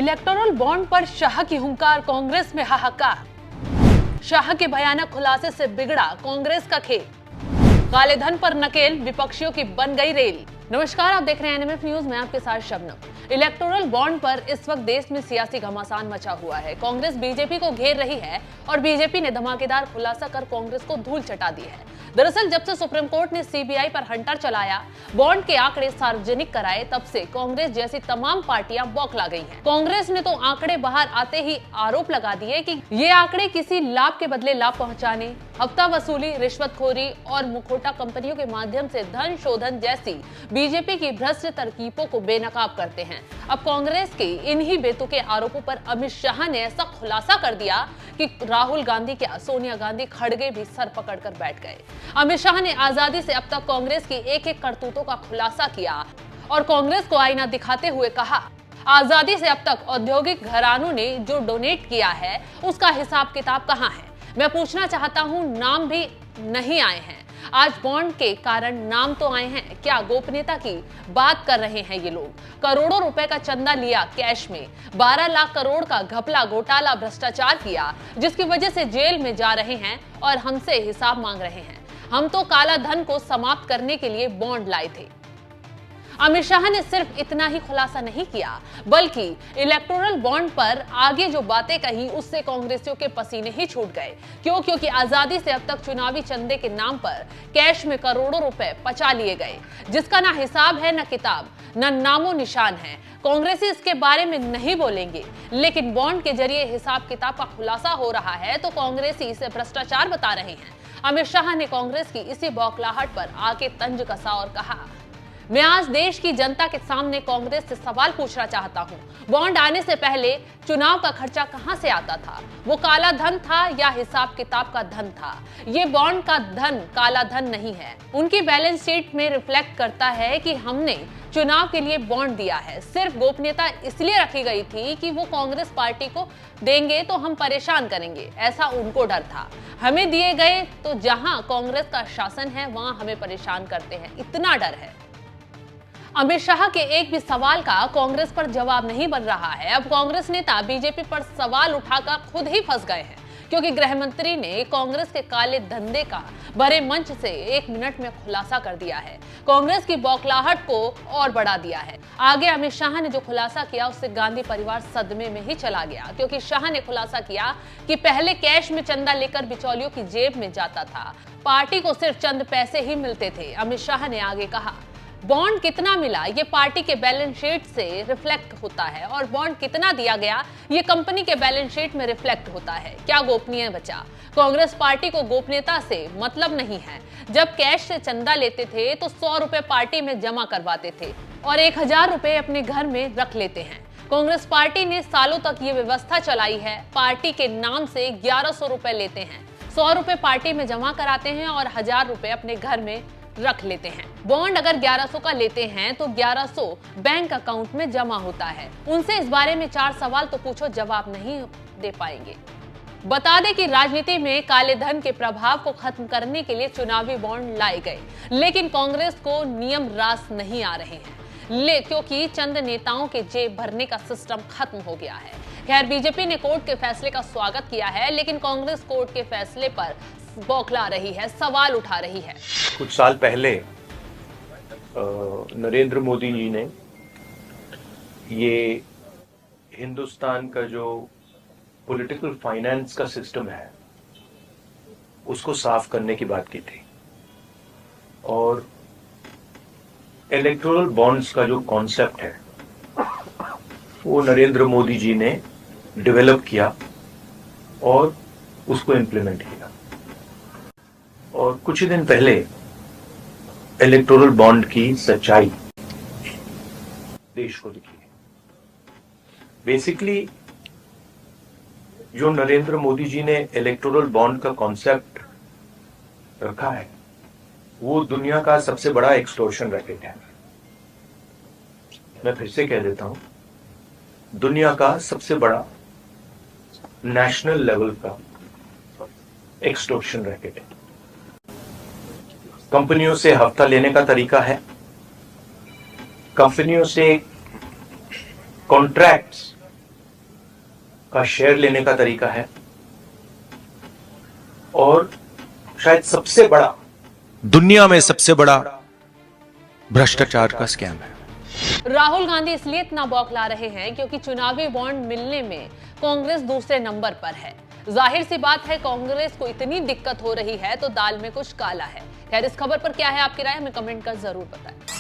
Electoral bond पर शाह की हुंकार, कांग्रेस में हाहाकार। शाह के भयानक खुलासे से बिगड़ा कांग्रेस का खेल। काले धन पर नकेल, विपक्षियों की बन गई रेल। नमस्कार, आप देख रहे हैं एनएमएफ न्यूज में आपके साथ शबनम। इलेक्टोरल बॉन्ड पर इस वक्त देश में सियासी घमासान मचा हुआ है। कांग्रेस बीजेपी को घेर रही है और बीजेपी ने धमाकेदार खुलासा कर कांग्रेस को धूल चटा दी है। दरअसल जब से सुप्रीम कोर्ट ने सीबीआई पर हंटर चलाया, बॉन्ड के आंकड़े सार्वजनिक कराए, तब से कांग्रेस जैसी तमाम पार्टियां बौखला गई हैं। कांग्रेस ने तो आंकड़े बाहर आते ही आरोप लगा दिए कि ये आंकड़े किसी लाभ के बदले लाभ पहुंचाने, हफ्ता वसूली, रिश्वतखोरी और मुखौटा कंपनियों के माध्यम से धन शोधन जैसी बीजेपी की भ्रष्ट तरकीबों को बेनकाब करते हैं। अब कांग्रेस के इन्हीं बेतुके आरोपों पर अमित शाह ने ऐसा खुलासा कर दिया कि राहुल गांधी क्या, सोनिया गांधी, खड़गे भी सर पकड़कर बैठ गए। अमित शाह ने आजादी से अब तक कांग्रेस की एक एक करतूतों का खुलासा किया और कांग्रेस को आईना दिखाते हुए कहा, आजादी से अब तक औद्योगिक घरानों ने जो डोनेट किया है उसका हिसाब किताब कहां है। मैं पूछना चाहता हूं, नाम भी नहीं आए हैं। आज बॉन्ड के कारण नाम तो आए हैं, क्या गोपनीयता की बात कर रहे हैं ये लोग? करोड़ों रुपए का चंदा लिया कैश में, 12 लाख करोड़ का घपला, घोटाला, भ्रष्टाचार किया, जिसकी वजह से जेल में जा रहे हैं और हमसे हिसाब मांग रहे हैं। हम तो काला धन को समाप्त करने के लिए बॉन्ड लाए थे। अमित शाह ने सिर्फ इतना ही खुलासा नहीं किया, बल्कि इलेक्टोरल बॉन्ड पर आगे जो बातें कही उससे कांग्रेसियों के पसीने ही छूट गए। क्योंकि आजादी से अब तक चुनावी चंदे के नाम पर कैश में करोड़ों रुपए पचा लिए गए, जिसका ना हिसाब है, ना किताब, ना नामो निशान है। कांग्रेसी इसके बारे में नहीं बोलेंगे, लेकिन बॉन्ड के जरिए हिसाब किताब का खुलासा हो रहा है तो कांग्रेसी इसे भ्रष्टाचार बता रहे हैं। अमित शाह ने कांग्रेस की इसी बौखलाहट पर आके तंज कसा और कहा, मैं आज देश की जनता के सामने कांग्रेस से सवाल पूछना चाहता हूं, बॉन्ड आने से पहले चुनाव का खर्चा कहां से आता था? वो काला धन था या हिसाब किताब का धन था? ये बॉन्ड का धन काला धन नहीं है। उनकी बैलेंस शीट में रिफ्लेक्ट करता है कि हमने चुनाव के लिए बॉन्ड दिया है। सिर्फ गोपनीयता इसलिए रखी गई थी कि वो कांग्रेस पार्टी को देंगे तो हम परेशान करेंगे, ऐसा उनको डर था। हमें दिए गए तो जहां कांग्रेस का शासन है वहां हमें परेशान करते हैं, इतना डर है। अमित शाह के एक भी सवाल का कांग्रेस पर जवाब नहीं बन रहा है। अब कांग्रेस नेता बीजेपी पर सवाल उठाकर खुद ही फंस गए हैं, क्योंकि गृह मंत्री ने कांग्रेस के काले धंधे का बड़े मंच से 1 मिनट में खुलासा कर दिया है। कांग्रेस की बौखलाहट को और बढ़ा दिया है। आगे अमित शाह ने जो खुलासा किया उससे गांधी परिवार सदमे में ही चला गया, क्योंकि शाह ने खुलासा किया कि पहले कैश में चंदा लेकर बिचौलियों की जेब में जाता था, पार्टी को सिर्फ चंद पैसे ही मिलते थे। अमित शाह ने आगे कहा, बॉन्ड कितना मिला ये पार्टी के बैलेंस शीट से रिफ्लेक्ट होता है और बॉन्ड कितना दिया गया ये कंपनी के बैलेंस शीट में रिफ्लेक्ट होता है। क्या गोपनीय बचा? कांग्रेस पार्टी को गोपनीयता से मतलब नहीं है। जब कैश से चंदा लेते थे तो 100 रुपए पार्टी में जमा करवाते थे और 1000 रुपए अपने घर में रख लेते हैं। कांग्रेस पार्टी ने सालों तक ये व्यवस्था चलाई है। पार्टी के नाम से 1100 रुपए लेते हैं, 100 रुपए पार्टी में जमा कराते हैं और 1000 रुपए अपने घर में रख लेते हैं। बॉन्ड अगर 1100 का लेते हैं तो 1100 बैंक अकाउंट में जमा होता है। उनसे इस बारे में 4 सवाल तो पूछो, जवाब नहीं दे पाएंगे। बता दें कि राजनीति में काले धन के प्रभाव को खत्म करने के लिए चुनावी बॉन्ड लाए गए, लेकिन कांग्रेस को नियम रास नहीं आ रहे हैं, क्योंकि चंद नेताओं के जेब भरने का सिस्टम खत्म हो गया है। खैर, बीजेपी ने कोर्ट के फैसले का स्वागत किया है, लेकिन कांग्रेस कोर्ट के फैसले पर बौखला रही है, सवाल उठा रही है। कुछ साल पहले नरेंद्र मोदी जी ने ये हिंदुस्तान का जो पॉलिटिकल फाइनेंस का सिस्टम है उसको साफ करने की बात की थी, और इलेक्टोरल बॉन्ड्स का जो कॉन्सेप्ट है वो नरेंद्र मोदी जी ने डेवलप किया और उसको इम्प्लीमेंट किया। और कुछ ही दिन पहले इलेक्टोरल बॉन्ड की सच्चाई देश को दिखी। बेसिकली जो नरेंद्र मोदी जी ने इलेक्टोरल बॉन्ड का कॉन्सेप्ट रखा है वो दुनिया का सबसे बड़ा एक्सटॉर्शन रैकेट है। मैं फिर से कह देता हूं, दुनिया का सबसे बड़ा नेशनल लेवल का एक्सटॉर्शन रैकेट है। कंपनियों से हफ्ता लेने का तरीका है, कंपनियों से कॉन्ट्रैक्ट्स का शेयर लेने का तरीका है और शायद सबसे बड़ा, दुनिया में सबसे बड़ा भ्रष्टाचार का स्कैम है। राहुल गांधी इसलिए इतना बौखला रहे हैं क्योंकि चुनावी बॉन्ड मिलने में कांग्रेस दूसरे नंबर पर है। जाहिर सी बात है, कांग्रेस को इतनी दिक्कत हो रही है तो दाल में कुछ काला है। खैर, इस खबर पर क्या है आपकी राय, हमें कमेंट कर जरूर बताएं।